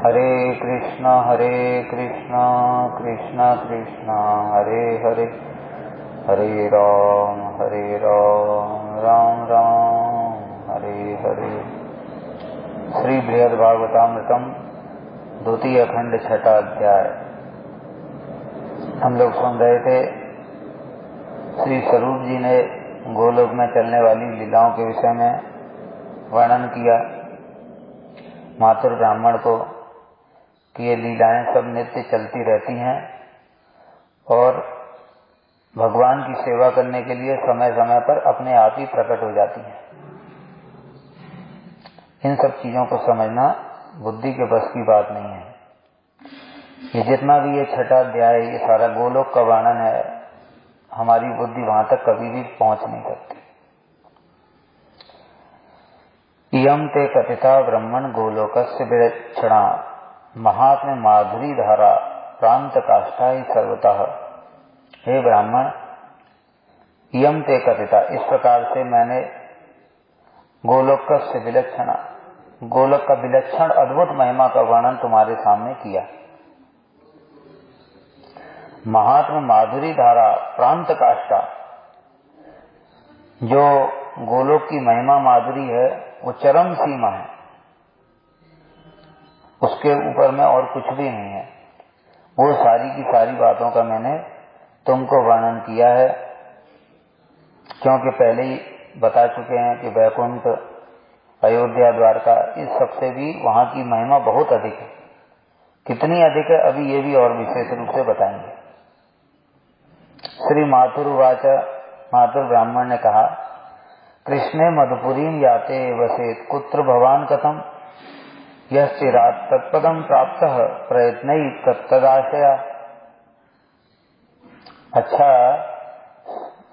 हरे कृष्णा कृष्णा कृष्णा हरे हरे, हरे राम राम राम हरे हरे। श्री बृहद भागवतामृतम द्वितीय खंड छठा अध्याय। हम लोग सुन रहे थे श्री स्वरूप जी ने गोलोक में चलने वाली लीलाओं के विषय में वर्णन किया। मातुर ब्राह्मण को कि ये लीलाएं सब नित्य चलती रहती हैं और भगवान की सेवा करने के लिए समय समय पर अपने आप ही प्रकट हो जाती हैं। इन सब चीजों को समझना बुद्धि के बस की बात नहीं है। ये जितना भी ये छठा अध्याय, ये सारा गोलोक का वर्णन है, हमारी बुद्धि वहां तक कभी भी पहुंच नहीं सकती। इयं ते कथिता ब्रह्मण गोलोकस्य विलक्षणा महात्म्य माधुरी धारा प्रांत काष्ठा ही सर्वतः। हे ब्राह्मण, इयं ते कथिता, इस प्रकार से मैंने गोलोकस्य विलक्षणा, गोलोक का विलक्षण अद्भुत महिमा का वर्णन तुम्हारे सामने किया। महात्म्य माधुरी धारा प्रांत काष्ठा, जो गोलोक की महिमा माधुरी है वो चरम सीमा है, उसके ऊपर में और कुछ भी नहीं है। वो सारी की सारी बातों का मैंने तुमको वर्णन किया है, क्योंकि पहले ही बता चुके हैं कि वैकुंठ, अयोध्या, द्वारका, इस सबसे भी वहां की महिमा बहुत अधिक है। कितनी अधिक है अभी ये भी और विशेष रूप से बताएंगे। श्री मातुर्वाच, मातुर ब्राह्मण ने कहा, कृष्णे मधुपुरीं याते वसेत कुत्र भवान कथम यह चिरात तत्पदम प्राप्त प्रयत्न तदाशया। अच्छा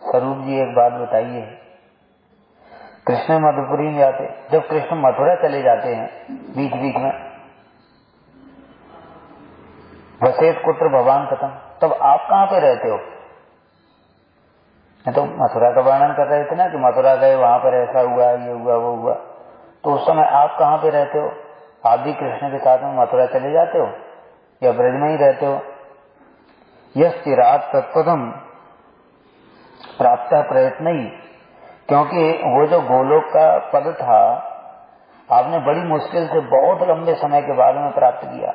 स्वरूप जी, एक बात बताइए, कृष्ण मधुपुरी में जाते, जब कृष्ण मथुरा चले जाते हैं बीच बीच में, वसेत कुत्र भगवान कथम, तब आप कहाँ पे रहते हो? तो मथुरा का वर्णन कर रहे थे ना कि मथुरा गए, वहां पर ऐसा हुआ, ये हुआ, वो हुआ। तो उस समय आप कहाँ पे रहते हो? आप भी कृष्ण के साथ में मथुरा चले जाते हो या ब्रज में ही रहते हो? यह चिरात तत्पदम प्राप्त प्रयत्न ही, क्योंकि वो जो गोलोक का पद था आपने बड़ी मुश्किल से बहुत लंबे समय के बाद में प्राप्त किया,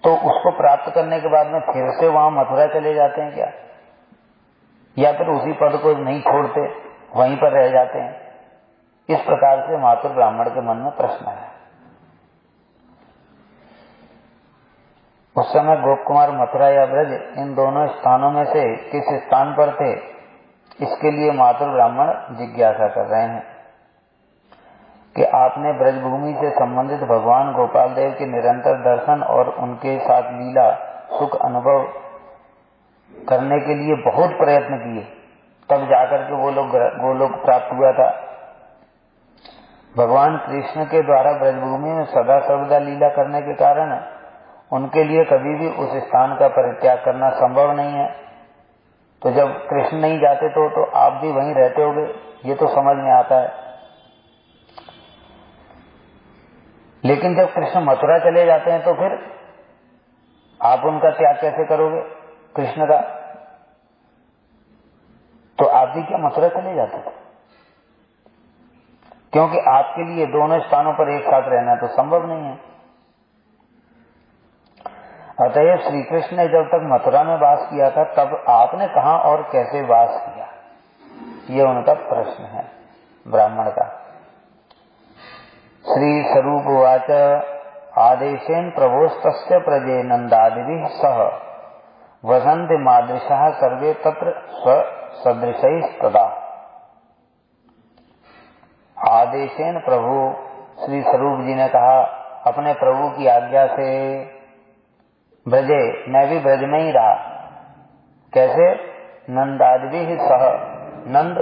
तो उसको प्राप्त करने के बाद में फिर से वहां मथुरा चले जाते हैं क्या, या फिर उसी पद को नहीं छोड़ते, वहीं पर रह जाते हैं? इस प्रकार से मातुर ब्राह्मण के मन में प्रश्न है। उस समय गोप कुमार मथुरा या ब्रज, इन दोनों स्थानों में से किस स्थान पर थे, इसके लिए मातुर ब्राह्मण जिज्ञासा कर रहे हैं कि आपने ब्रजभूमि से संबंधित भगवान गोपाल देव के निरंतर दर्शन और उनके साथ लीला सुख अनुभव करने के लिए बहुत प्रयत्न किए, तब जाकर के वो लोग गोलोक प्राप्त हुआ था। भगवान कृष्ण के द्वारा ब्रजभूमि में सदा सर्वदा लीला करने के कारण उनके लिए कभी भी उस स्थान का परित्याग करना संभव नहीं है। तो जब कृष्ण नहीं जाते तो आप भी वहीं रहते होगे, ये तो समझ में आता है। लेकिन जब कृष्ण मथुरा चले जाते हैं तो फिर आप उनका त्याग कैसे करोगे, कृष्ण का? तो आप भी क्या मथुरा चले जाते थे? क्योंकि आपके लिए दोनों स्थानों पर एक साथ रहना तो संभव नहीं है। अतएव श्री कृष्ण ने जब तक मथुरा में वास किया था, तब आपने कहां और कैसे वास किया, ये उनका प्रश्न है ब्राह्मण का। श्री स्वरूप उवाच, आदेशेन प्रभोस्तस्य प्रजे नंदादिभिः सह वसन्ति मादृशः सर्वे तत्र स्वसदृशैस्तदा। आदेशेन प्रभु, श्री स्वरूप जी ने कहा, अपने प्रभु की आज्ञा से ब्रजे, मैं भी ब्रज में ही रहा। कैसे? नंदादिभिः सह, नंद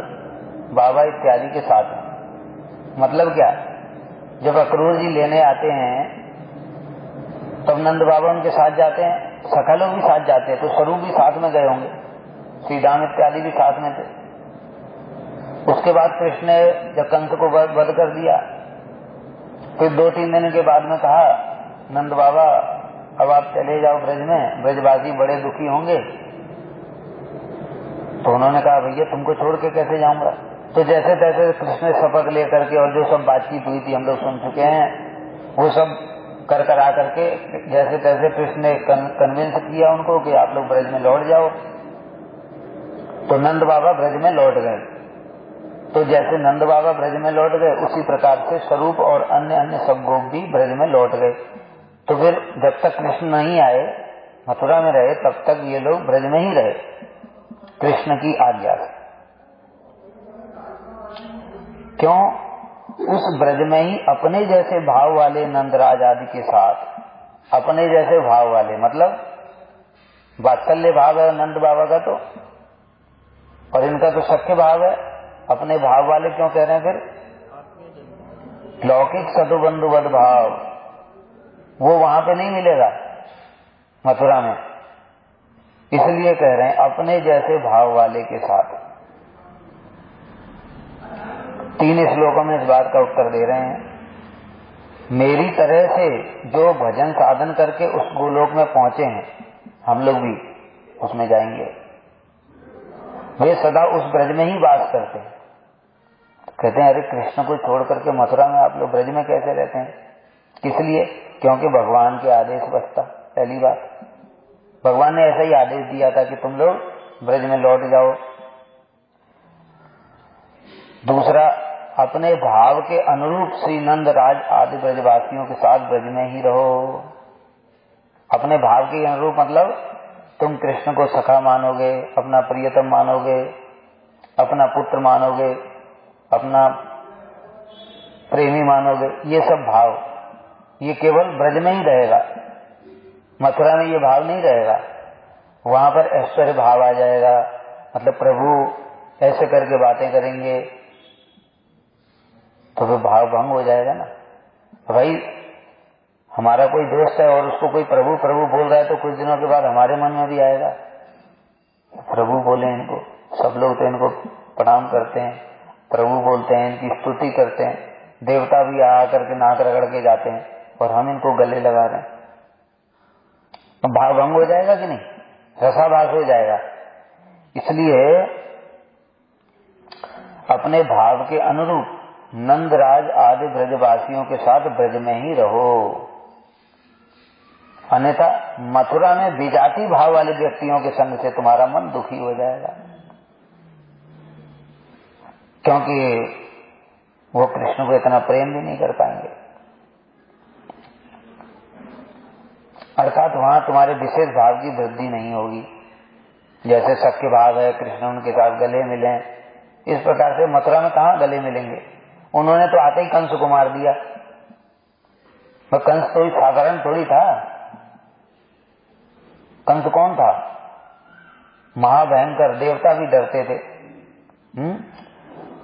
बाबा इत्यादि के साथ। मतलब क्या? जब अक्रूर जी लेने आते हैं तब नंद बाबा उनके साथ जाते हैं, सखा लोग भी साथ जाते हैं, तो स्वरूप भी साथ में गए होंगे, श्री दाम इत्यादि भी साथ में थे। उसके बाद कृष्ण ने जब कंस को वध कर दिया, फिर 2-3 दिन के बाद में कहा नंद बाबा अब आप चले जाओ ब्रज में, ब्रजवासी बड़े दुखी होंगे। तो उन्होंने कहा भैया तुमको छोड़ के कैसे जाऊंगा। तो जैसे तैसे कृष्ण शपथ लेकर के और जो सब बातचीत हुई थी हम लोग सुन चुके हैं, वो सब कर करा करके जैसे तैसे कृष्ण ने कन्विंस किया उनको कि आप लोग ब्रज में लौट जाओ। तो नंद बाबा ब्रज में लौट गए। तो जैसे नंद बाबा ब्रज में लौट गए उसी प्रकार से स्वरूप और अन्य अन्य सब गोप भी ब्रज में लौट गए। तो फिर जब तक कृष्ण नहीं आए, मथुरा में रहे, तब तक ये लोग ब्रज में ही रहे कृष्ण की आज्ञा से। क्यों? उस ब्रज में ही अपने जैसे भाव वाले नंदराज आदि के साथ, अपने जैसे भाव वाले मतलब वात्सल्य भाव है नंद बाबा का तो, और इनका तो सख्य भाव है। अपने भाव वाले क्यों कह रहे हैं फिर? लौकिक सदुबंधुवद भाव वो वहां पे नहीं मिलेगा मथुरा में, इसलिए कह रहे हैं अपने जैसे भाव वाले के साथ। 3 श्लोकों में इस बात का उत्तर दे रहे हैं। मेरी तरह से जो भजन साधन करके उस गोलोक में पहुंचे हैं, हम लोग भी उसमें जाएंगे। वे सदा उस ब्रज में ही वास करते हैं। कहते हैं अरे कृष्ण को छोड़ करके मथुरा में आप लोग ब्रज में कैसे रहते हैं? किस लिए? क्योंकि भगवान के आदेश बसता। पहली बात, भगवान ने ऐसा ही आदेश दिया था कि तुम लोग ब्रज में लौट जाओ। दूसरा, अपने भाव के अनुरूप श्री नंद राज आदि ब्रजवासियों के साथ ब्रज में ही रहो। अपने भाव के अनुरूप मतलब तुम कृष्ण को सखा मानोगे, अपना प्रियतम मानोगे, अपना पुत्र मानोगे, अपना प्रेमी मानोगे। ये सब भाव ये केवल ब्रज में ही रहेगा, मथुरा में ये भाव नहीं रहेगा। वहां पर ऐश्वर्य भाव आ जाएगा, मतलब प्रभु ऐसे करके बातें करेंगे तो फिर भाव भंग हो जाएगा ना। भाई हमारा कोई दोस्त है और उसको कोई प्रभु प्रभु बोल रहा है तो कुछ दिनों के बाद हमारे मन में भी आएगा प्रभु बोले इनको। सब लोग तो इनको प्रणाम करते हैं, प्रभु बोलते हैं, इनकी स्तुति करते हैं, देवता भी आ करके नाक रगड़ के जाते हैं और हम इनको गले लगा रहे हैं। तो भाव भंग हो जाएगा कि नहीं? रसाभास हो जाएगा। इसलिए अपने भाव के अनुरूप नंदराज आदि ब्रजवासियों के साथ ब्रज में ही रहो, अन्यथा मथुरा में विजाति भाव वाले व्यक्तियों के संग से तुम्हारा मन दुखी हो जाएगा, क्योंकि वो कृष्ण को इतना प्रेम भी नहीं कर पाएंगे। अर्थात वहां तुम्हारे विशेष भाव की वृद्धि नहीं होगी। जैसे सख्य भाव है, कृष्ण उनके साथ गले मिले, इस प्रकार से मथुरा में कहां गले मिलेंगे? उन्होंने तो आते ही कंस को मार दिया। वह कंस तो साधारण थोड़ी था। कंस कौन था? महाभयंकर, देवता भी डरते थे।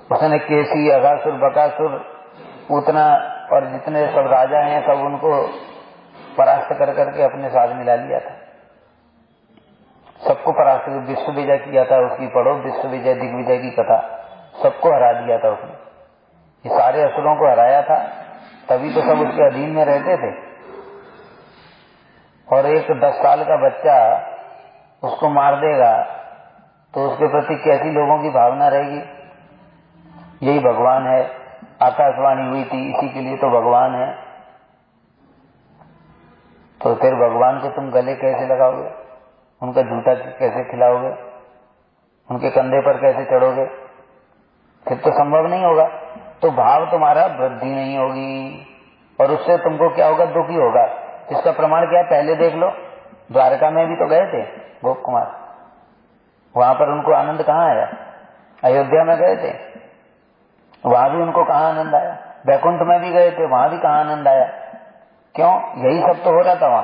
उसने केसी, अगासुर, बकासुर, पूतना और जितने सब राजा हैं सब उनको परास्त कर करके अपने साथ मिला लिया था। सबको परास्त, विश्व विजय किया था। उसकी पढ़ो विश्व विजय दिग्विजय की कथा, सबको हरा दिया था उसने। ये सारे असुरों को हराया था, तभी तो सब उसके अधीन में रहते थे। और एक 10 साल का बच्चा उसको मार देगा तो उसके प्रति कैसी लोगों की भावना रहेगी? यही भगवान है, आकाशवाणी हुई थी इसी के लिए तो भगवान है। तो फिर भगवान को तुम गले कैसे लगाओगे? उनका जूता कैसे खिलाओगे? उनके कंधे पर कैसे चढ़ोगे? फिर तो संभव नहीं होगा। तो भाव तुम्हारा वृद्धि नहीं होगी और उससे तुमको क्या होगा? दुखी होगा। इसका प्रमाण क्या है? पहले देख लो, द्वारका में भी तो गए थे गोप कुमार, वहां पर उनको आनंद कहाँ आया? अयोध्या में गए थे, वहां भी उनको कहाँ आनंद आया? वैकुंठ में भी गए थे, वहां भी कहाँ आनंद आया? क्यों? यही सब तो हो रहा था वहां।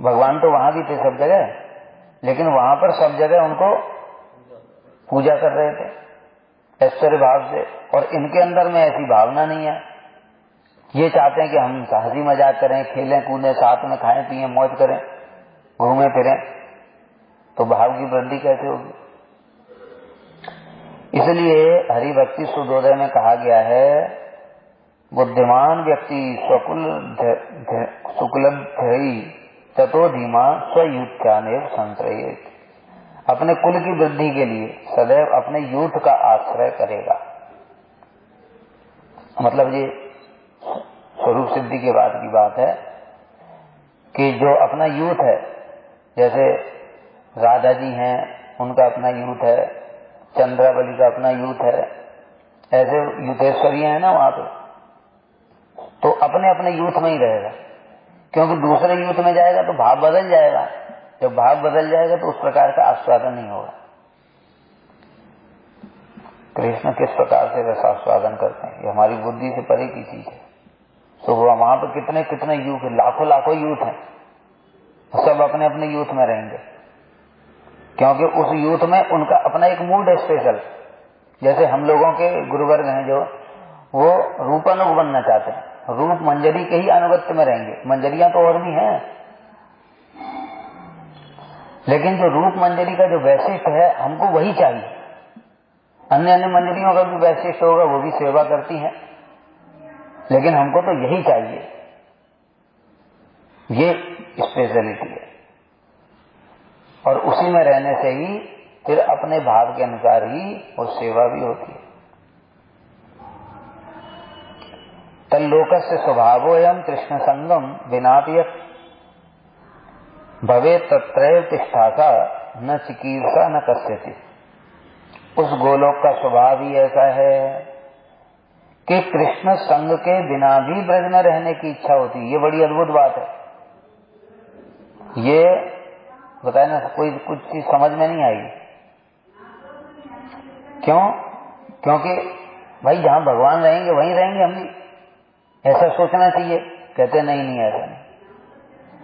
भगवान तो वहां भी थे सब जगह, लेकिन वहां पर सब जगह उनको पूजा कर रहे थे ऐश्वर्य भाव से, और इनके अंदर में ऐसी भावना नहीं है। ये चाहते हैं कि हम हंसी मजाक करें, खेलें कूदें, साथ में खाएं पिएं, मौज करें, घूमें फिरें, तो भाव की वृद्धि कैसे होगी? इसलिए हरि भक्ति सुधोदय में कहा गया है, बुद्धिमान व्यक्ति स्वकुल उपलब्धि ततो धीमा स्वयूथ्यानेव संश्रयेत। अपने कुल की वृद्धि के लिए सदैव अपने यूथ का आश्रय करेगा। मतलब ये स्वरूप सिद्धि के बाद की बात है कि जो अपना यूथ है, जैसे राधा जी हैं उनका अपना यूथ है, चंद्रावली का अपना यूथ है, ऐसे यूथेश्वरी हैं ना वहां पे, तो अपने अपने यूथ में ही रहेगा। क्योंकि दूसरे यूथ में जाएगा तो भाव बदल जाएगा, जब भाव बदल जाएगा तो उस प्रकार का आस्वादन नहीं होगा। कृष्ण किस प्रकार से रसास्वादन करते हैं ये हमारी बुद्धि से परे की चीज है। तो वहां पर कितने कितने यूथ, लाखों लाखों यूथ हैं, सब अपने अपने यूथ में रहेंगे, क्योंकि उस यूथ में उनका अपना एक मूड है स्पेशल। जैसे हम लोगों के गुरुवर्ग हैं जो वो रूपानुग बनना चाहते हैं, रूप मंजरी के ही अनुगत्य में रहेंगे। मंजरियां तो और भी हैं, लेकिन जो रूप मंजरी का जो वैशिष्ट है हमको वही चाहिए। अन्य अन्य मंजरियों का भी वैशिष्ट होगा, वो भी सेवा करती हैं, लेकिन हमको तो यही चाहिए। ये स्पेशलिटी है, और उसी में रहने से ही फिर अपने भाव के अनुसार ही वो सेवा भी होती है। तल्लोकस्य स्वभावो एवं कृष्ण संगम विनापि भवे तत्रैव तिष्ठासा न चिकीर्षा न कस्यति। उस गोलोक का स्वभाव ही ऐसा है कि कृष्ण संग के बिना भी ब्रज में रहने की इच्छा होती है। ये बड़ी अद्भुत बात है। ये बताए ना, कोई कुछ चीज समझ में नहीं आई। क्यों? क्योंकि भाई जहां भगवान रहेंगे वहीं रहेंगे हम भी, ऐसा सोचना चाहिए। कहते नहीं नहीं ऐसा नहीं।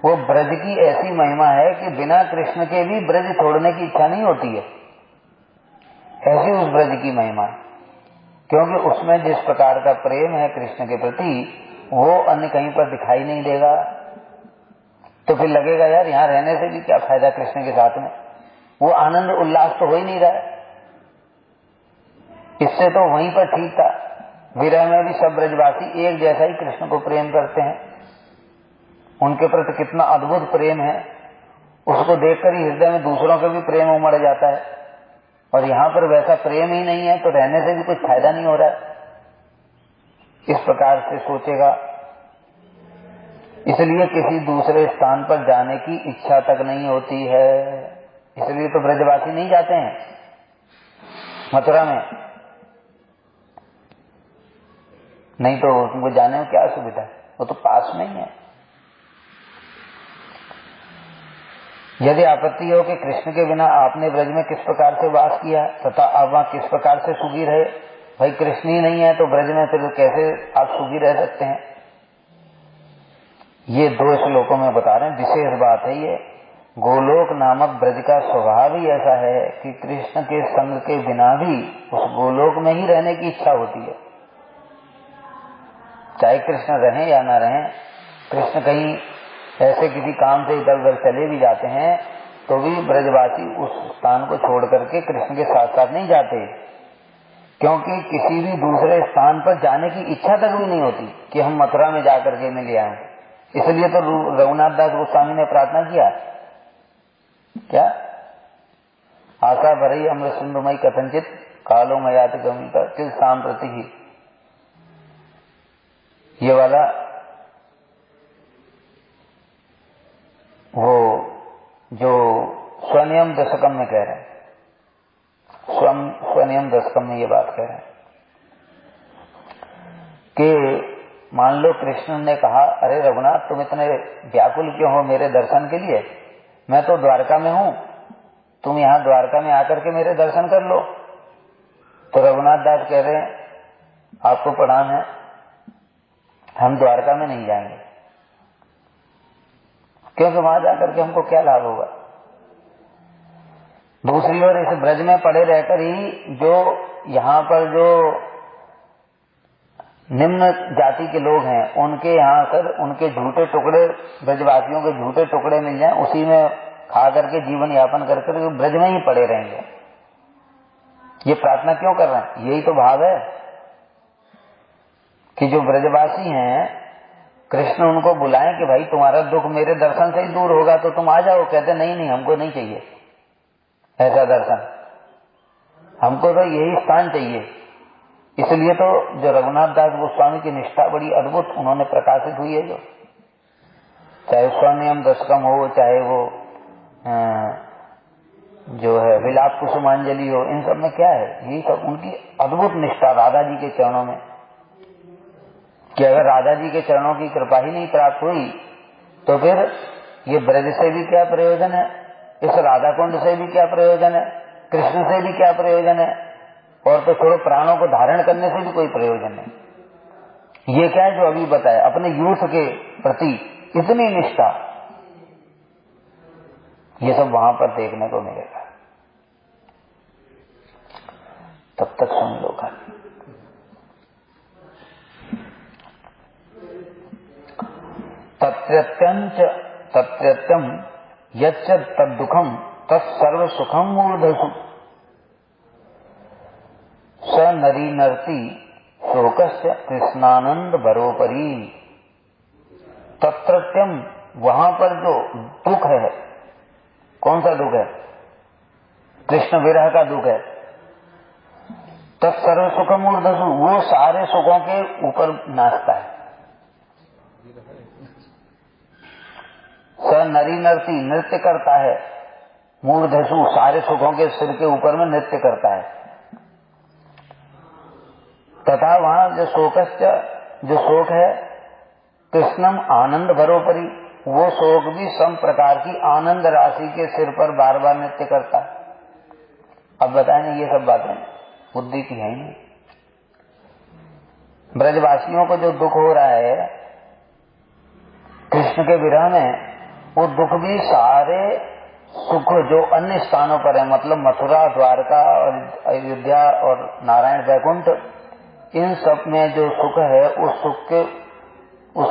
वो ब्रज की ऐसी महिमा है कि बिना कृष्ण के भी ब्रज छोड़ने की इच्छा नहीं होती है, ऐसी उस ब्रज की महिमा है। क्योंकि उसमें जिस प्रकार का प्रेम है कृष्ण के प्रति वो अन्य कहीं पर दिखाई नहीं देगा। तो फिर लगेगा यार यहां रहने से भी क्या फायदा कृष्ण के साथ में, वो आनंद उल्लास तो हो ही नहीं रहा है। इससे तो वहीं पर ठीक था। विरह में भी सब ब्रजवासी एक जैसा ही कृष्ण को प्रेम करते हैं, उनके प्रति कितना अद्भुत प्रेम है, उसको देखकर ही हृदय में दूसरों का भी प्रेम उमड़ जाता है। और यहां पर वैसा प्रेम ही नहीं है तो रहने से भी कुछ फायदा नहीं हो रहा है, इस प्रकार से सोचेगा। इसलिए किसी दूसरे स्थान पर जाने की इच्छा तक नहीं होती है। इसलिए तो ब्रजवासी नहीं जाते हैं मथुरा में, नहीं तो उनको जाने में क्या असुविधा है, वो तो पास में ही है। यदि आपत्ति हो कि कृष्ण के बिना आपने ब्रज में किस प्रकार से वास किया तथा आप वहां किस प्रकार से सुखी रहे, भाई कृष्ण ही नहीं है तो ब्रज में फिर कैसे आप सुखी रह सकते हैं। ये 2 श्लोकों में बता रहे हैं। विशेष बात है ये, गोलोक नामक ब्रज का स्वभाव ही ऐसा है कि कृष्ण के संग के बिना भी उस गोलोक में ही रहने की इच्छा होती है। चाहे कृष्ण रहें या ना रहें, कृष्ण कहीं ऐसे किसी काम से इधर उधर चले भी जाते हैं तो भी ब्रजवासी उस स्थान को छोड़ करके कृष्ण के साथ साथ नहीं जाते, क्योंकि किसी भी दूसरे स्थान पर जाने की इच्छा तक भी नहीं होती कि हम मथुरा में जाकर के मिल आए। इसलिए तो रघुनाथ दास गोस्वामी ने प्रार्थना किया, क्या आशा भरई अमृत सिंधुमयी कथनचित कालो मयाति गमिता किल सांप्रति ही, ये वाला वो जो स्वनियम दशकम में कह रहे हैं, स्वनियम दशकम में ये बात कह रहे हैं कि मान लो कृष्ण ने कहा अरे रघुनाथ तुम इतने व्याकुल क्यों हो मेरे दर्शन के लिए, मैं तो द्वारका में हूं, तुम यहां द्वारका में आकर के मेरे दर्शन कर लो। तो रघुनाथ दास कह रहे हैं आपको प्रणाम है, हम द्वारका में नहीं जाएंगे, क्योंकि वहां जाकर के हमको क्या लाभ होगा। दूसरी ओर इस ब्रज में पड़े रहकर ही जो यहाँ पर जो निम्न जाति के लोग हैं उनके यहाँ आकर उनके झूठे टुकड़े, ब्रजवासियों के झूठे टुकड़े मिल जाएं, उसी में खा करके जीवन यापन कर करके ब्रज में ही पड़े रहेंगे। ये प्रार्थना क्यों कर रहे हैं? यही तो भाव है कि जो ब्रजवासी हैं कृष्ण उनको बुलाएं कि भाई तुम्हारा दुख मेरे दर्शन से ही दूर होगा तो तुम आ जाओ। कहते नहीं नहीं, हमको नहीं चाहिए ऐसा दर्शन, हमको तो यही स्थान चाहिए। इसलिए तो जो रघुनाथ दास गोस्वामी की निष्ठा बड़ी अद्भुत उन्होंने प्रकाशित हुई है, जो चाहे स्वनियम दशकम हो, चाहे वो जो है विलाप कुसुमांजलि हो, इन सब में क्या है, यही सब उनकी अद्भुत निष्ठा राधा जी के चरणों में। कि अगर राधा जी के चरणों की कृपा ही नहीं प्राप्त हुई तो फिर ये ब्रज से भी क्या प्रयोजन है, इस राधा कुंड से भी क्या प्रयोजन है, कृष्ण से भी क्या प्रयोजन है, और तो छोड़ो प्राणों को धारण करने से भी कोई प्रयोजन नहीं। ये क्या है जो अभी बताया, अपने यूथ के प्रति इतनी निष्ठा, ये सब वहां पर देखने को मिलेगा। तब तक सुन लो का तत्रत्यम यच्च तद्दुखम तत्सर्व सुखम मूर्धसु स नरी नर्ति शोकस्य कृष्णानंद बरोपरी। तत्रत्यम, वहां पर जो दुख है, कौन सा दुख है, कृष्ण विरह का दुख है। तत्सर्व सुखम मूर्धसु, वो सारे सुखों के ऊपर नाचता है। स नरी नर्ति, नृत्य करता है, मूर्धसु सारे सुखों के सिर के ऊपर में नृत्य करता है। तथा वहां जो शोकस्य, जो शोक है, कृष्णम आनंद भरोपरी, वो शोक भी सम प्रकार की आनंद राशि के सिर पर बार बार नृत्य करता है। अब बताएं, ये सब बातें बुद्धि की है ही नहीं। ब्रजवासियों को जो दुख हो रहा है कृष्ण के विरह में, वो दुख भी सारे सुख जो अन्य स्थानों पर है, मतलब मथुरा, द्वारका और अयोध्या और नारायण वैकुंठ, इन सब में जो सुख है उस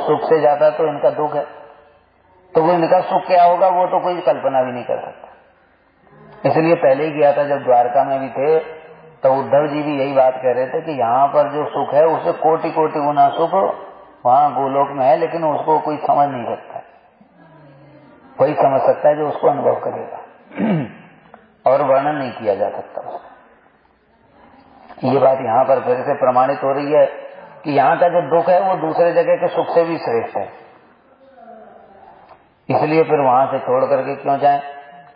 सुख से ज्यादा तो इनका दुख है। तो वो इनका सुख क्या होगा वो तो कोई कल्पना भी नहीं कर सकता। इसलिए पहले ही किया था, जब द्वारका में भी थे तो उद्धव जी भी यही बात कह रहे थे कि यहाँ पर जो सुख है उससे कोटि कोटि गुना सुख वहाँ गोलोक में है, लेकिन उसको कोई समझ नहीं सकता। वही समझ सकता है जो उसको अनुभव करेगा और वर्णन नहीं किया जा सकता उसको। ये बात यहाँ पर फिर से प्रमाणित हो रही है कि यहाँ का जो दुख है वो दूसरे जगह के सुख से भी श्रेष्ठ है। इसलिए फिर वहां से छोड़ करके क्यों जाएं।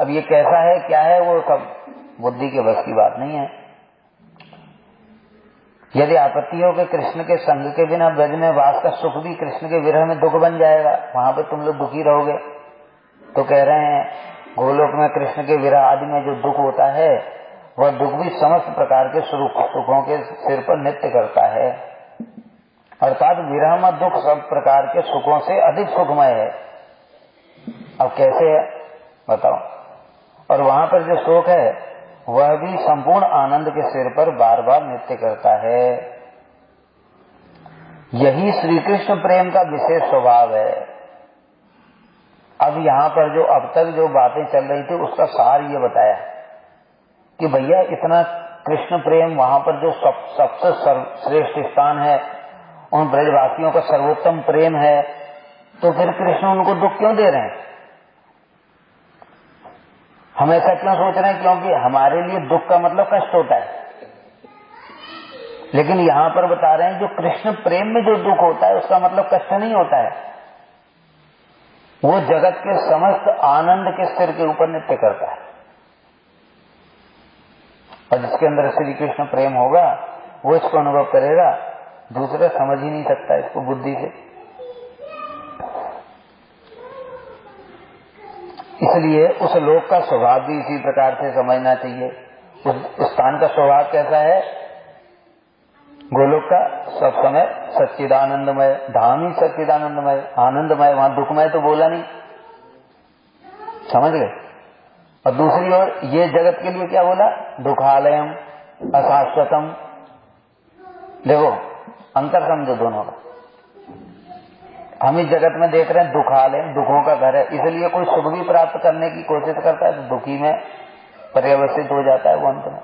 अब ये कैसा है क्या है वो सब बुद्धि के बस की बात नहीं है। यदि आपत्ति हो कि कृष्ण के संग के बिना ब्रज में वास का सुख भी कृष्ण के विरह में दुख बन जाएगा, वहां पर तुम लोग दुखी रहोगे, तो कह रहे हैं गोलोक में कृष्ण के विरह आदि में जो दुख होता है वह दुख भी समस्त प्रकार के सुखों के सिर पर नृत्य करता है। अर्थात विरह में दुख सब प्रकार के सुखों से अधिक सुखमय है। अब कैसे है बताओ। और वहां पर जो शोक है वह भी संपूर्ण आनंद के सिर पर बार बार नृत्य करता है। यही श्री कृष्ण प्रेम का विशेष स्वभाव है। अब यहाँ पर जो अब तक जो बातें चल रही थी उसका सार ये बताया कि भैया इतना कृष्ण प्रेम वहां पर जो सबसे श्रेष्ठ स्थान है, उन ब्रजवासियों का सर्वोत्तम प्रेम है, तो फिर कृष्ण उनको दुख क्यों दे रहे हैं, हम ऐसा क्यों सोच रहे हैं? क्योंकि हमारे लिए दुख का मतलब कष्ट होता है, लेकिन यहाँ पर बता रहे हैं जो कृष्ण प्रेम में जो दुख होता है उसका मतलब कष्ट नहीं होता है। वो जगत के समस्त आनंद के सिर के ऊपर नृत्य करता है। और जिसके अंदर श्री कृष्ण प्रेम होगा वो इसको अनुभव करेगा, दूसरा समझ ही नहीं सकता इसको बुद्धि से। इसलिए उस लोक का स्वभाव भी इसी प्रकार से समझना चाहिए। उस स्थान का स्वभाव कैसा है? गोलोक का सब समय सच्चिदानंदमय, धाम ही सच्चिदानंदमय, आनंदमय, वहां दुखमय तो बोला नहीं, समझ गए। और दूसरी ओर ये जगत के लिए क्या बोला? दुखालयम अशाश्वतम। देखो अंतर समझो दोनों का। हम इस जगत में देख रहे हैं दुखालय, दुखों का घर है, इसलिए कोई सुख भी प्राप्त करने की कोशिश करता है तो दुखी में पर्यवसित हो जाता है वो अंत में,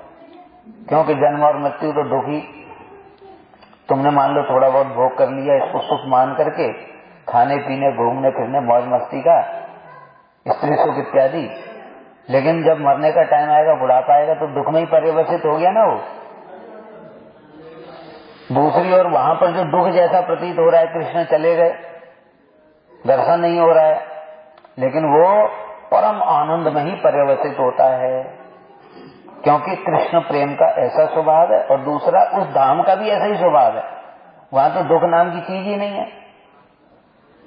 क्योंकि जन्म और मृत्यु तो दुखी। तुमने मान लो थोड़ा बहुत भोग कर लिया, इसको सुख मान करके खाने पीने घूमने फिरने मौज मस्ती का, स्त्री सुख इत्यादि। लेकिन जब मरने का टाइम आएगा, बुढ़ापा आएगा, तो दुख में ही पर्यवसित हो गया ना वो। दूसरी ओर वहां पर जो दुख जैसा प्रतीत हो रहा है, कृष्ण चले गए, दर्शन नहीं हो रहा है, लेकिन वो परम आनंद में ही पर्यवसित होता है, क्योंकि कृष्ण प्रेम का ऐसा स्वभाव है। और दूसरा, उस धाम का भी ऐसा ही स्वभाव है, वहां तो दुख नाम की चीज ही नहीं है।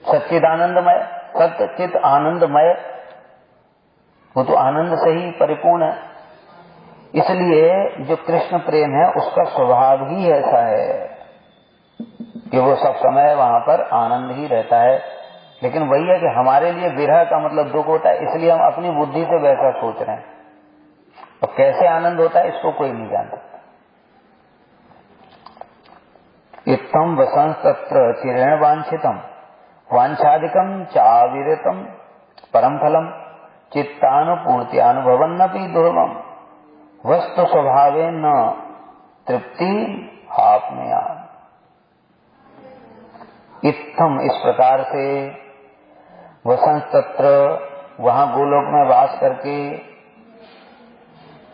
सच्चिदानंदमय, सत्य चित आनंदमय, वो तो आनंद से ही परिपूर्ण है। इसलिए जो कृष्ण प्रेम है उसका स्वभाव ही ऐसा है कि वो सब समय वहां पर आनंद ही रहता है। लेकिन वही है कि हमारे लिए विरह का मतलब दुख होता है, इसलिए हम अपनी बुद्धि से वैसा सोच रहे हैं। और कैसे आनंद होता है इसको कोई नहीं जानता। इत्थम वसंत तत्र चिरेण वांछितम वांछादिकम चाविरतम परम फलम चित्तानुपूर्त्यानुभवन्नपि दुर्लभम वस्तु स्वभावे न तृप्ति आपमेया। इत्थम, इस प्रकार से, वसंत तत्र, वहां गोलोक में वास करके,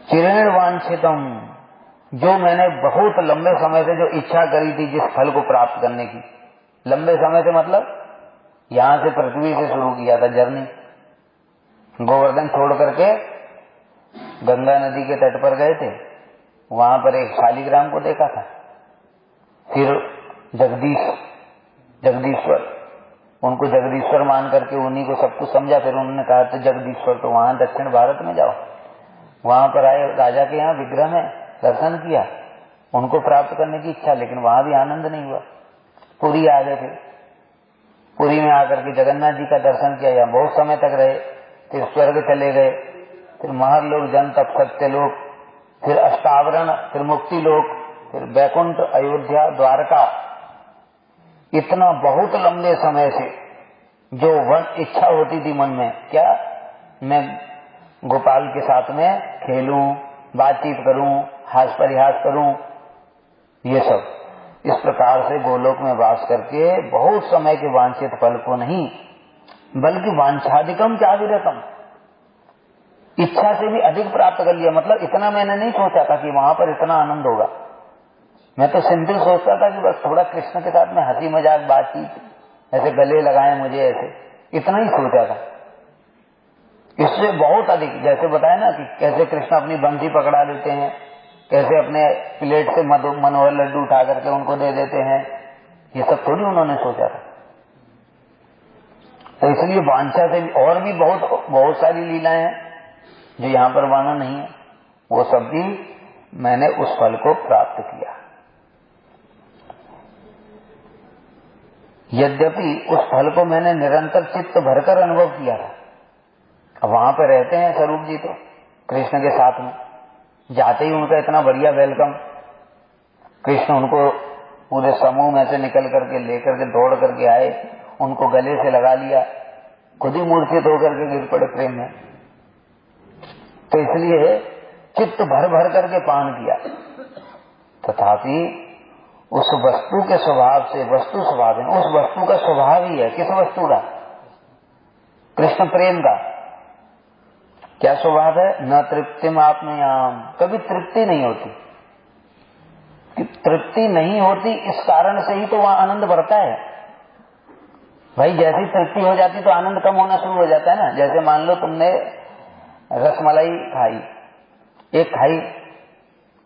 चिरेण वांछितम, जो मैंने बहुत लंबे समय से जो इच्छा करी थी जिस फल को प्राप्त करने की, लंबे समय से मतलब यहां से पृथ्वी से शुरू किया था जर्नी, गोवर्धन छोड़ करके गंगा नदी के तट पर गए थे, वहां पर एक शालिग्राम को देखा था, फिर जगदीश्वर, उनको जगदीश्वर मान करके उन्हीं को सब कुछ समझा। फिर उन्होंने कहा तो जगदीश्वर तो वहां दक्षिण भारत में जाओ, वहां पर आए, राजा के यहाँ विग्रह में दर्शन किया, उनको प्राप्त करने की इच्छा, लेकिन वहां भी आनंद नहीं हुआ। पुरी आ गए थे, पुरी में आकर के जगन्नाथ जी का दर्शन किया, यहाँ बहुत समय तक रहे, फिर स्वर्ग चले गए, फिर महर्लोक, जन तप, सत्य लोक, फिर अष्टावरण, फिर मुक्ति लोक, फिर बैकुंठ, अयोध्या, द्वारका। इतना बहुत लंबे समय से जो इच्छा होती थी मन में, क्या मैं गोपाल के साथ में खेलूं, बातचीत करूं, हास परिहास करूं, ये सब, इस प्रकार से गोलोक में वास करके बहुत समय के वांछित फल को नहीं, बल्कि वांछादिकम चाविरतम, इच्छा से भी अधिक प्राप्त कर लिया। मतलब इतना मैंने नहीं सोचा था कि वहां पर इतना आनंद होगा। मैं तो सिंपल सोचता था कि बस थोड़ा कृष्ण के साथ में हंसी मजाक बातचीत, ऐसे गले लगाए मुझे, ऐसे इतना ही सोचा था। इससे बहुत अधिक, जैसे बताया ना कि कैसे कृष्ण अपनी बंसी पकड़ा लेते हैं, कैसे अपने प्लेट से मनोहर लड्डू उठा करके उनको दे देते हैं, ये सब थोड़ी उन्होंने सोचा था। तो इसलिए वांछा से भी, और भी बहुत सारी लीलाएं हैं जो यहाँ पर वर्णन नहीं है, वो सब भी मैंने उस फल को प्राप्त किया। यद्यपि उस फल को मैंने निरंतर चित्त भरकर अनुभव किया था। अब वहां पर रहते हैं स्वरूप जी तो कृष्ण के साथ में, जाते ही उनका इतना बढ़िया वेलकम, कृष्ण उनको पूरे समूह में से निकल करके लेकर के दौड़ करके आए, उनको गले से लगा लिया, खुद ही मूर्छित होकर के गिर पड़े प्रेम में। तो इसलिए चित्त भर भर करके पान किया, तथापि उस वस्तु के स्वभाव से, वस्तु स्वभाव है, उस वस्तु का स्वभाव ही है। किस वस्तु का? कृष्ण प्रेम का। क्या स्वभाव है? न तृप्तिम आत्मयाम, कभी तृप्ति नहीं होती। कि तृप्ति नहीं होती इस कारण से ही तो वहां आनंद बढ़ता है भाई। जैसी तृप्ति हो जाती तो आनंद कम होना शुरू हो जाता है ना। जैसे मान लो तुमने रसमलाई खाई, एक खाई,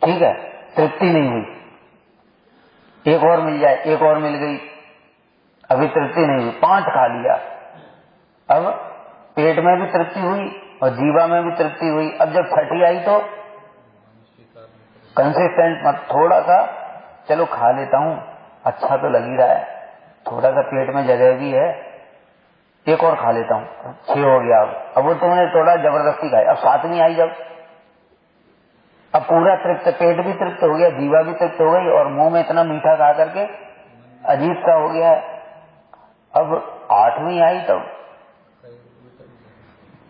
ठीक है, तृप्ति नहीं हुई, एक और मिल जाए, एक और मिल गई, अभी तृप्ति नहीं हुई, 5 खा लिया, अब पेट में भी तृप्ति हुई और जीवा में भी तृप्ति हुई। अब जब 6ठी आई तो कंसिस्टेंट, मत थोड़ा सा चलो खा लेता हूं, अच्छा तो लग ही रहा है, थोड़ा सा पेट में जगह भी है, एक और खा लेता हूं, 6 हो गया। अब वो तुमने थोड़ा जबरदस्ती खाया, अब 7वीं आई, जब अब पूरा तृप्त, पेट भी तृप्त हो गया, जीवा भी तृप्त हो गई और मुंह में इतना मीठा खा करके अजीब सा हो गया है। अब 8वीं आई तब,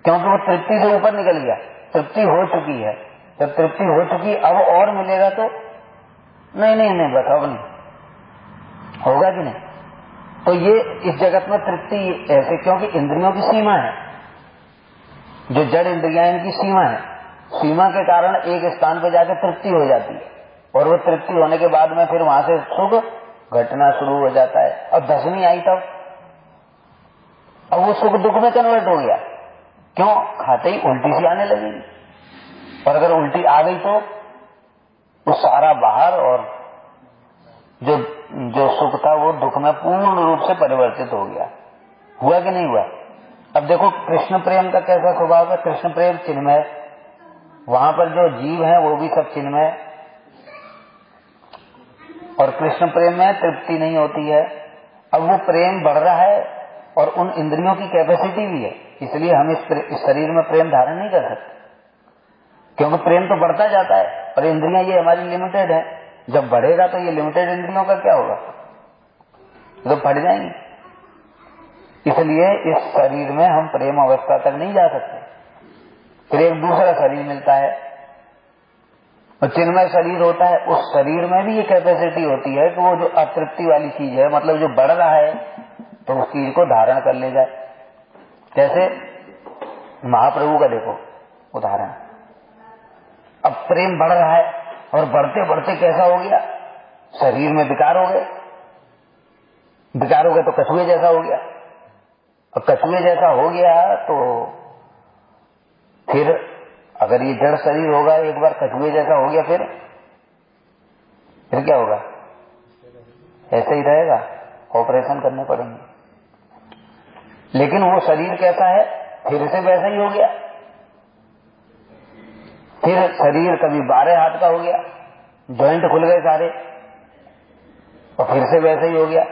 क्योंकि वो तृप्ति से ऊपर निकल गया, तृप्ति हो चुकी है। जब तृप्ति हो चुकी, अब और मिलेगा तो नहीं, बस अब नहीं होगा कि नहीं। तो ये इस जगत में तृप्ति ऐसे, क्योंकि इंद्रियों की सीमा है, जो जड़ इंद्रियां इनकी सीमा है, सीमा के कारण एक स्थान पर जाकर तृप्ति हो जाती है, और वो तृप्ति होने के बाद में फिर वहां से सुख घटना शुरू हो जाता है। अब दसवीं आई तब, अब वो सुख दुख में कन्वर्ट हो गया, क्यों? खाते ही उल्टी सी आने लगेगी, और अगर उल्टी आ गई तो वो सारा बाहर, और जो सुख था वो दुख में पूर्ण रूप से परिवर्तित हो गया। हुआ कि नहीं हुआ? अब देखो कृष्ण प्रेम का कैसा स्वभाव है। कृष्ण प्रेम चिन्मय, वहां पर जो जीव है वो भी सब चिन्मय, और कृष्ण प्रेम में तृप्ति नहीं होती है। अब वो प्रेम बढ़ रहा है, और उन इंद्रियों की कैपेसिटी भी है, इसलिए हम इस शरीर में प्रेम धारण नहीं कर सकते, क्योंकि प्रेम तो बढ़ता जाता है, और इंद्रियां ये हमारी लिमिटेड है। जब बढ़ेगा तो ये लिमिटेड इंद्रियों का क्या होगा? तो बढ़ जाएंगी। इसलिए इस शरीर में हम प्रेम अवस्था तक नहीं जा सकते, फिर एक दूसरा शरीर मिलता है, और चिन्मय शरीर होता है। उस शरीर में भी ये कैपेसिटी होती है कि वो जो अतृप्ति वाली चीज है, मतलब जो बढ़ रहा है, तो उस चीज को धारण कर ले जाए। जैसे महाप्रभु का देखो उदाहरण, अब प्रेम बढ़ रहा है, और बढ़ते बढ़ते कैसा हो गया? शरीर में विकार हो गए, विकार हो गए तो कछुए जैसा हो गया। अब कछुए जैसा हो गया तो फिर अगर ये जड़ शरीर होगा, एक बार कछुए जैसा हो गया, फिर क्या होगा? ऐसे ही रहेगा, ऑपरेशन करने पड़ेंगे। लेकिन वो शरीर कैसा है? फिर से वैसा ही हो गया, फिर शरीर कभी 12 हाथ का हो गया, जॉइंट खुल गए सारे, और फिर से वैसा ही हो गया।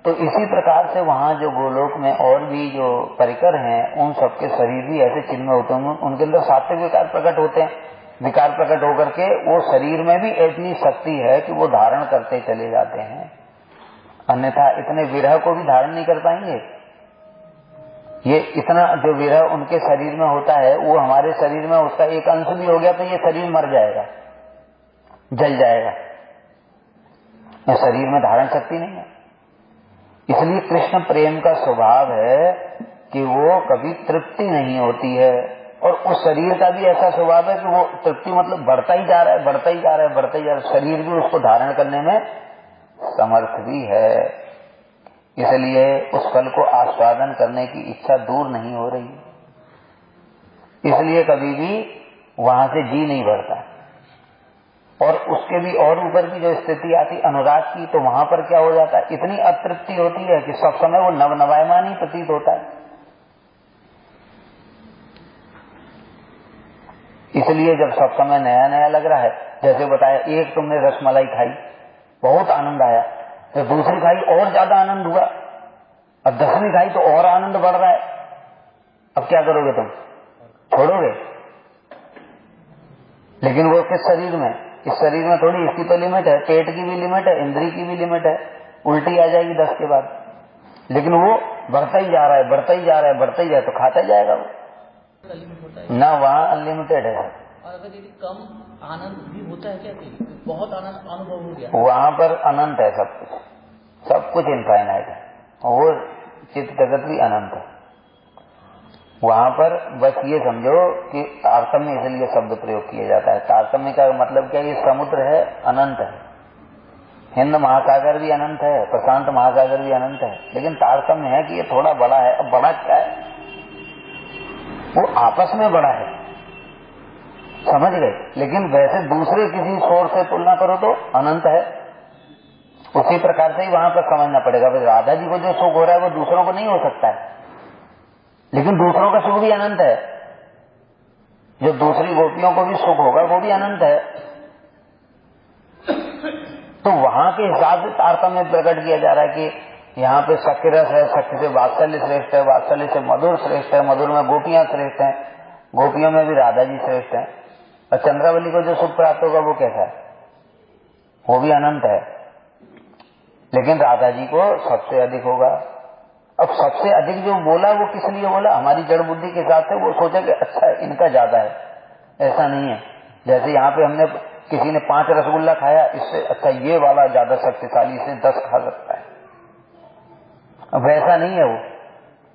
तो इसी प्रकार से वहां जो गोलोक में और भी जो परिकर हैं, उन सबके शरीर भी ऐसे चिन्ह होते हैं, उनके अंदर सात्विक विकार प्रकट होते हैं। विकार प्रकट होकर के वो शरीर में भी इतनी शक्ति है कि वो धारण करते चले जाते हैं, अन्यथा इतने विरह को भी धारण नहीं कर पाएंगे। ये इतना जो विरह उनके शरीर में होता है, वो हमारे शरीर में उसका एक अंश भी हो गया तो ये शरीर मर जाएगा, जल जाएगा, ये शरीर में धारण शक्ति नहीं है। इसलिए कृष्ण प्रेम का स्वभाव है कि वो कभी तृप्ति नहीं होती है, और उस शरीर का भी ऐसा स्वभाव है कि वो तृप्ति मतलब बढ़ता ही जा रहा है, बढ़ता ही जा रहा है, बढ़ता ही जा रहा है। शरीर भी उसको धारण करने में समर्थ भी है, इसलिए उस फल को आस्वादन करने की इच्छा दूर नहीं हो रही, इसलिए कभी भी वहां से जी नहीं भरता। और उसके भी और ऊपर की जो स्थिति आती अनुराग की, तो वहां पर क्या हो जाता है? इतनी अतृप्ति होती है कि सब समय वो नवनवायमान ही प्रतीत होता है। इसलिए जब सब समय नया नया लग रहा है, जैसे बताया, एक तुमने रसमलाई खाई, बहुत आनंद आया, तो दूसरी खाई और ज्यादा आनंद हुआ, अब 10वीं खाई तो और आनंद बढ़ रहा है। अब क्या करोगे तुम? छोड़ोगे? लेकिन वो किस शरीर में? इस शरीर में थोड़ी, इसकी तो लिमिट है, पेट की भी लिमिट है, इंद्री की भी लिमिट है, उल्टी आ जाएगी 10 के बाद, लेकिन वो बढ़ता ही जा रहा है, बढ़ता ही जा रहा है, बढ़ता ही जा रहा है, तो खाता ही जाएगा वो ना। वहाँ अनलिमिटेड है। और अगर यदि कम आनंद भी होता है क्या? बहुत आनंद अनुभव हो गया, वहां पर अनंत है, सब कुछ, सब कुछ इनफाइनाइट है, वो चित्त जगत भी अनंत है। वहां पर बस ये समझो कि तारतम्य, इसलिए शब्द प्रयोग किया जाता है। तारतम्य का मतलब क्या? ये समुद्र है, अनंत है, हिंद महासागर भी अनंत है, प्रशांत महासागर भी अनंत है, लेकिन तारतम्य है कि ये थोड़ा बड़ा है। अब बड़ा क्या है? वो आपस में बड़ा है, समझ गए? लेकिन वैसे दूसरे किसी सोर्स से तुलना करो तो अनंत है। उसी प्रकार से ही वहां पर समझना पड़ेगा। राधा जी को जो सुख हो रहा है वो दूसरों को नहीं हो सकता है, लेकिन दूसरों का सुख भी अनंत है। जो दूसरी गोपियों को भी सुख होगा वो भी अनंत है। तो वहां के हिसाब से तारतम्य प्रकट किया जा रहा है कि यहाँ पे सख्य रस है, सख्य से वात्सल्य श्रेष्ठ है, वात्सल्य से मधुर श्रेष्ठ है, मधुर में गोपियां श्रेष्ठ हैं, गोपियों में भी राधा जी श्रेष्ठ हैं। और चंद्रावली को जो सुख प्राप्त होगा वो कैसा है? वो भी अनंत है, लेकिन राधा जी को सबसे अधिक होगा। अब सबसे अधिक जो बोला वो किस लिए बोला? हमारी जड़ बुद्धि के हिसाब से वो सोचा कि अच्छा इनका ज्यादा है, ऐसा नहीं है। जैसे यहाँ पे हमने किसी ने 5 रसगुल्ला खाया, इससे अच्छा ये वाला ज्यादा शक्तिशाली, इसे 10 खा सकता है, वैसा नहीं है वो।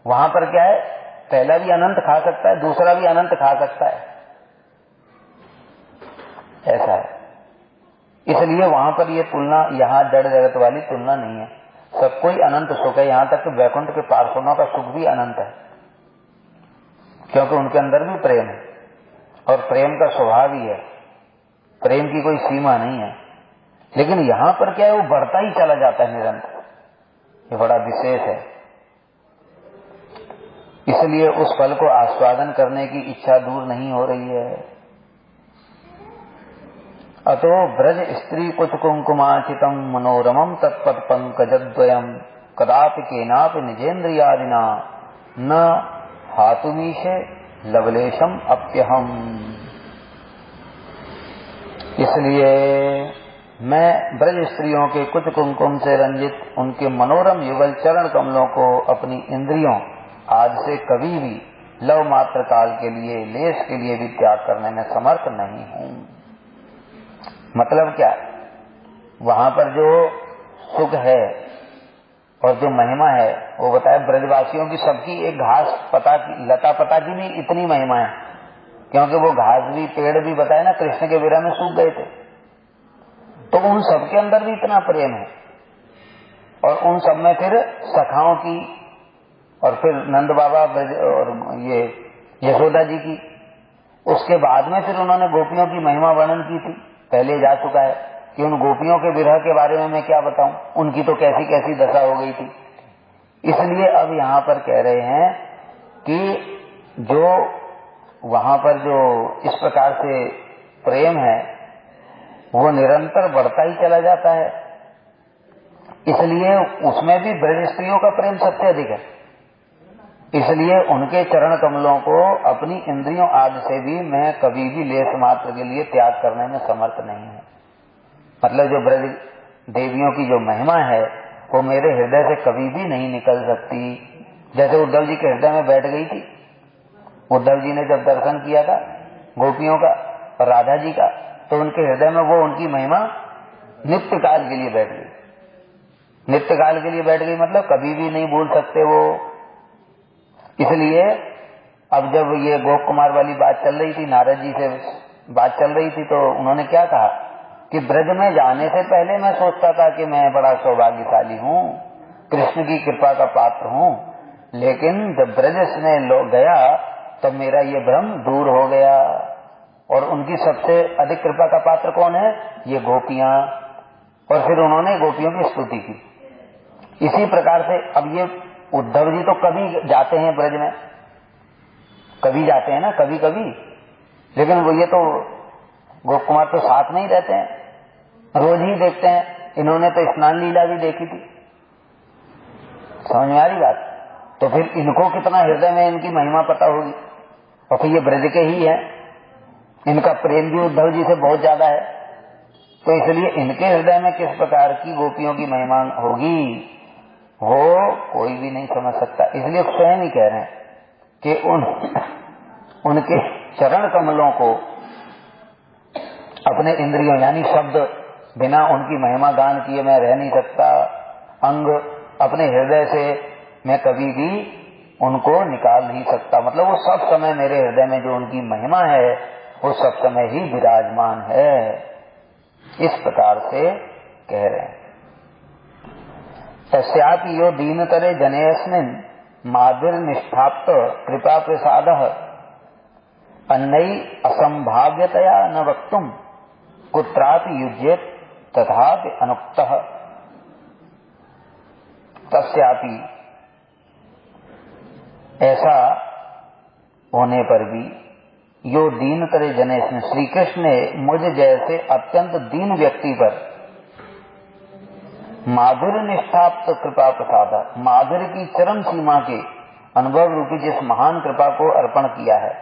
वहां पर क्या है, पहला भी अनंत खा सकता है, दूसरा भी अनंत खा सकता है, ऐसा है। इसलिए वहां पर ये तुलना, यहाँ जड़ जगत वाली तुलना नहीं है। सबको ही अनंत सुख है, यहाँ तक कि वैकुंठ के पार्षदों का सुख भी अनंत है, क्योंकि उनके अंदर भी प्रेम है और प्रेम का स्वभाव ही है, प्रेम की कोई सीमा नहीं है। लेकिन यहाँ पर क्या है, वो बढ़ता ही चला जाता है निरंतर, ये बड़ा विशेष है। इसलिए उस फल को आस्वादन करने की इच्छा दूर नहीं हो रही है। अतो ब्रज स्त्री कुच कुंकुमाचितम मनोरमम तत्पद पंकजद्वयम कदापि केनापि निजेन्द्रियादिना न हातुमीशे लवलेशम अप्यहम। इसलिए मैं ब्रज स्त्रियों के कुछ कुंकुम से रंजित उनके मनोरम युगल चरण कमलों को अपनी इंद्रियों आज से कभी भी लव मात्र काल के लिए, लेश के लिए भी त्याग करने में समर्थ नहीं हूं। मतलब क्या, वहां पर जो सुख है और जो महिमा है वो बताया। ब्रजवासियों की सबकी एक घास पता की, लता पता की भी इतनी महिमा है, क्योंकि वो घास भी, पेड़ भी बताए ना, कृष्ण के विरह में सूख गए थे, तो उन सबके अंदर भी इतना प्रेम है। और उन सब में फिर सखाओं की, और फिर नंद बाबा और ये यशोदा जी की, उसके बाद में फिर उन्होंने गोपियों की महिमा वर्णन की थी, पहले जा चुका है कि उन गोपियों के विरह के बारे में मैं क्या बताऊं, उनकी तो कैसी कैसी दशा हो गई थी। इसलिए अब यहाँ पर कह रहे हैं कि जो वहां पर जो इस प्रकार से प्रेम है वो निरंतर बढ़ता ही चला जाता है। इसलिए उसमें भी ब्रज स्त्रियों का प्रेम सबसे अधिक है। इसलिए उनके चरण कमलों को अपनी इंद्रियों आदि से भी मैं कभी भी लेस मात्र के लिए त्याग करने में समर्थ नहीं हूं। मतलब जो ब्रज देवियों की जो महिमा है वो मेरे हृदय से कभी भी नहीं निकल सकती। जैसे उद्धव जी के हृदय में बैठ गई थी, उद्धव जी ने जब दर्शन किया था गोपियों का और राधा जी का, तो उनके हृदय में वो उनकी महिमा नित्य काल के लिए बैठ गई। नित्य काल के लिए बैठ गई मतलब कभी भी नहीं भूल सकते वो। इसलिए अब जब ये गोप कुमार वाली बात चल रही थी, नारद जी से बात चल रही थी, तो उन्होंने क्या कहा कि ब्रज में जाने से पहले मैं सोचता था कि मैं बड़ा सौभाग्यशाली हूँ, कृष्ण की कृपा का पात्र हूँ, लेकिन जब ब्रज में गया तब मेरा ये भ्रम दूर हो गया। और उनकी सबसे अधिक कृपा का पात्र कौन है? ये गोपियां। और फिर उन्होंने गोपियों की स्तुति की। इसी प्रकार से अब ये उद्धव जी तो कभी जाते हैं ब्रज में, कभी जाते हैं ना, कभी कभी, लेकिन वो ये तो गोप कुमार तो साथ में ही रहते हैं, रोज ही देखते हैं। इन्होंने तो स्नान लीला भी देखी थी, समझ में आ रही बात? तो फिर इनको कितना हृदय में इनकी महिमा पता होगी। और फिर ये ब्रज के ही है, इनका प्रेम भी उद्धव जी से बहुत ज्यादा है, तो इसलिए इनके हृदय में किस प्रकार की गोपियों की महिमा होगी वो कोई भी नहीं समझ सकता। इसलिए स्वयं ही कह रहे हैं कि उनके चरण कमलों को अपने इंद्रियों यानी शब्द बिना उनकी महिमा गान किए मैं रह नहीं सकता। अंग अपने हृदय से मैं कभी भी उनको निकाल नहीं सकता। मतलब वो सब समय मेरे हृदय में जो उनकी महिमा है वो सब समय ही विराजमान है। इस प्रकार से कह रहे हैं। तस्यापि यो दीनतरे जनेऽस्मिन् माधुर्निष्ठाप्त कृपा प्रसादः अन्यै असंभाव्यतया न वक्तुं कुत्रापि युज्येत तथापि अनुक्तः। तस्यापि ऐसा होने पर भी यो दीनतरे जनेऽस्मिन्, श्री कृष्ण ने मुझ जैसे अत्यंत दीन व्यक्ति पर माधुर्य निष्ठाप्त कृपा प्रसाद, माधुर्य की चरम सीमा के अनुभव रूपी जिस महान कृपा को अर्पण किया है।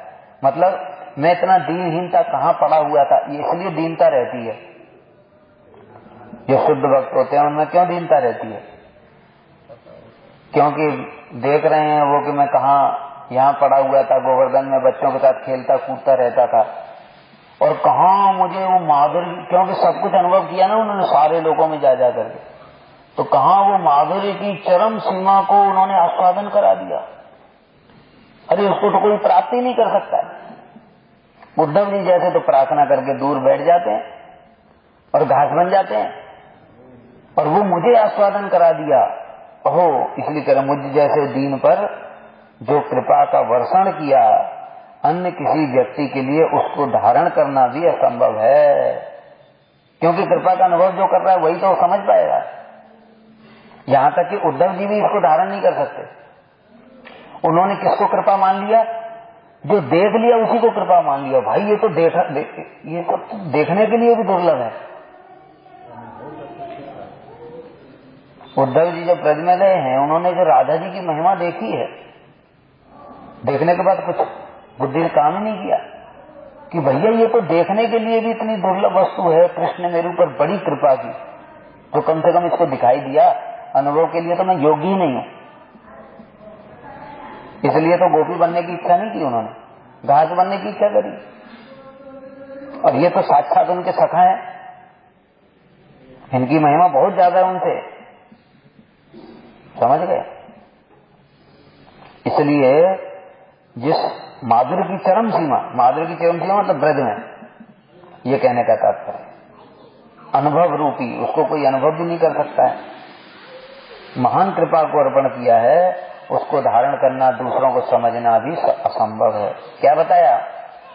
मतलब मैं इतना दीनहीनता कहाँ पड़ा हुआ था, इसलिए दीनता रहती है। जो शुद्ध भक्त होते हैं उनमें क्यों दीनता रहती है? क्योंकि देख रहे हैं वो कि मैं कहाँ यहाँ पड़ा हुआ था, गोवर्धन में बच्चों के साथ खेलता कूदता रहता था, और कहाँ मुझे वो माधुर्य, क्योंकि सब कुछ अनुभव किया ना उन्होंने सारे लोगों में जा करके, तो कहाँ वो माधुर्य की चरम सीमा को उन्होंने आस्वादन करा दिया। अरे उसको तो कोई प्राप्त ही नहीं कर सकता। उद्धव जी जैसे तो प्रार्थना करके दूर बैठ जाते हैं और घास बन जाते हैं, और वो मुझे आस्वादन करा दिया। ओहो, इसलिए कह रहा मुझ जैसे दीन पर जो कृपा का वर्षण किया, अन्य किसी व्यक्ति के लिए उसको धारण करना भी असंभव है, क्योंकि कृपा का अनुभव जो कर रहा है वही तो समझ पाएगा। यहां तक कि उद्धव जी भी इसको धारण नहीं कर सकते। उन्होंने किसको कृपा मान लिया? जो देख लिया उसी को कृपा मान लिया। भाई ये तो ये सब देखने के लिए भी दुर्लभ है। उद्धव जी जब ब्रज में गए हैं, उन्होंने जो राधा जी की महिमा देखी है, देखने के बाद कुछ बुद्धि ने काम ही नहीं किया कि भैया ये तो देखने के लिए भी इतनी दुर्लभ वस्तु है, कृष्ण ने मेरे ऊपर बड़ी कृपा की, तो कम से कम इसको दिखाई दिया। अनुभव के लिए तो मैं योग्य ही नहीं हूं। इसलिए तो गोपी बनने की इच्छा नहीं की उन्होंने, घास बनने की इच्छा करी। और ये तो साक्षात उनके सखा हैं, इनकी महिमा बहुत ज्यादा है उनसे, समझ गए। इसलिए जिस माधुर्य की चरम सीमा मतलब ब्रज में, ये कहने का तात्पर्य अनुभव रूपी, उसको कोई अनुभव भी नहीं कर सकता है। महान कृपा को अर्पण किया है, उसको धारण करना, दूसरों को समझना भी असंभव है। क्या बताया?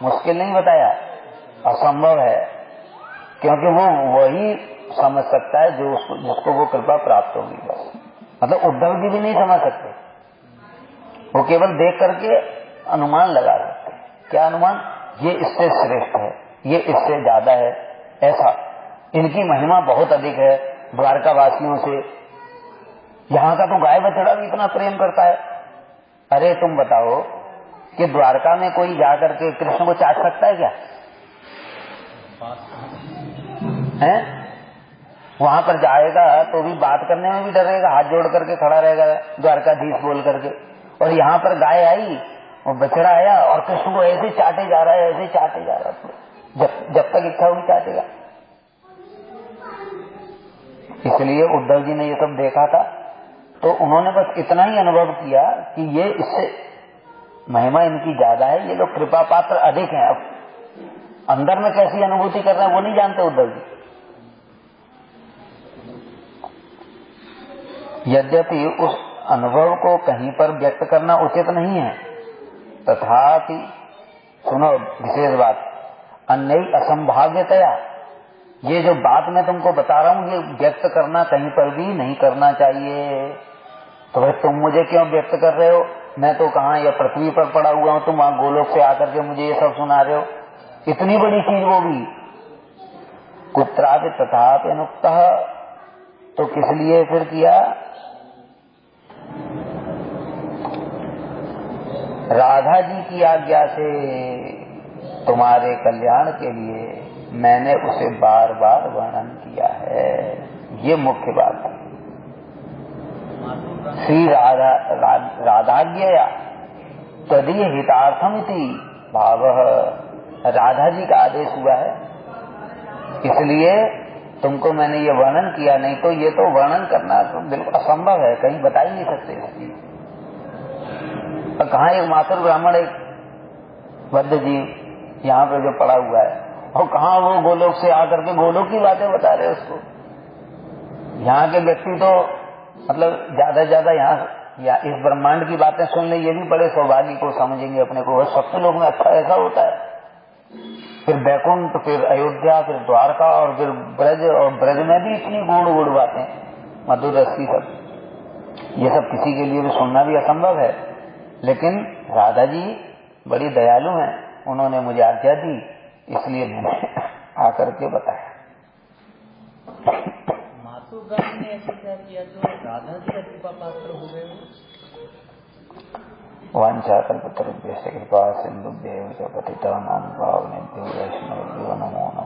मुश्किल नहीं बताया, असंभव है, क्योंकि वो वही समझ सकता है जो जिसको वो कृपा प्राप्त होगी। बस मतलब उद्धव जी भी नहीं समझ सकते, वो केवल देख करके अनुमान लगा सकते। क्या अनुमान? ये इससे श्रेष्ठ है, ये इससे ज्यादा है, ऐसा। इनकी महिमा बहुत अधिक है द्वारका वासियों से। यहां का तो गाय बछड़ा भी इतना प्रेम करता है। अरे तुम बताओ कि द्वारका में कोई जाकर के कृष्ण को चाट सकता है क्या? हैं? वहां पर जाएगा तो भी बात करने में भी डरेगा, हाथ जोड़ करके खड़ा रहेगा द्वारकाधीश बोल करके। और यहाँ पर गाय आई और बछड़ा आया और कृष्ण को ऐसे चाटे जा रहा है, ऐसे चाटे जा रहा है, जब तक इच्छा होगी चाटेगा। इसलिए उद्धव जी ने ये सब देखा था, तो उन्होंने बस इतना ही अनुभव किया कि ये इससे महिमा इनकी ज्यादा है, ये लोग कृपा पात्र अधिक हैं। अब अंदर में कैसी अनुभूति कर रहे हैं वो नहीं जानते उद्धव जी। यद्यपि उस अनुभव को कहीं पर व्यक्त करना उचित नहीं है, तथापि सुनो विशेष बात, अन्य असंभाव्यतया, ये जो बात मैं तुमको बता रहा हूं, ये व्यक्त करना कहीं पर भी नहीं करना चाहिए। तो भाई तुम मुझे क्यों व्यक्त कर रहे हो? मैं तो कहाँ या पृथ्वी पर पड़ा हुआ हूं, तुम वहां गोलोक से आकर के मुझे ये सब सुना रहे हो। इतनी बड़ी चीज वो भी। कुत्रापि तथापि अनुक्तः, तो किस लिए फिर किया? राधा जी की आज्ञा से, तुम्हारे कल्याण के लिए मैंने उसे बार बार वर्णन किया है। ये मुख्य बात है। श्री राधाज्ञया तदीय हितार्थमिति भावः, राधा जी का आदेश हुआ है, इसलिए तुमको मैंने ये वर्णन किया। नहीं तो ये तो वर्णन करना तो बिल्कुल असंभव है, कहीं बता ही नहीं सकते। कहाँ एक मातृ ब्राह्मण, एक वृद्ध जी यहाँ पे जो पड़ा हुआ है, और कहाँ वो गोलोक से आकर के गोलोक की बातें बता रहे उसको। यहाँ के व्यक्ति तो मतलब ज्यादा से ज्यादा यहाँ इस ब्रह्मांड की बातें सुन ले, ये भी बड़े सौभाग्य को समझेंगे अपने को। वह सत्य लोग में अच्छा ऐसा होता है। फिर बैकुंठ, फिर अयोध्या, फिर द्वारका, और फिर ब्रज, और ब्रज में भी इतनी गुड़ बातें, मधुर रस की सब, ये सब किसी के लिए भी सुनना भी असंभव है। लेकिन राधा जी बड़ी दयालु हैं, उन्होंने मुझे आज्ञा दी, इसलिए मैंने आकर के बताया। मातुगामी ने ऐसे क्या किया जो राधा जी का कृपा पात्र हो गए? वांछा कल्पतरुभ्यश्च कृपा सिन्धुभ्यैव च पतितानां पावनेभ्यो वैष्णवेभ्यो नमो नमः।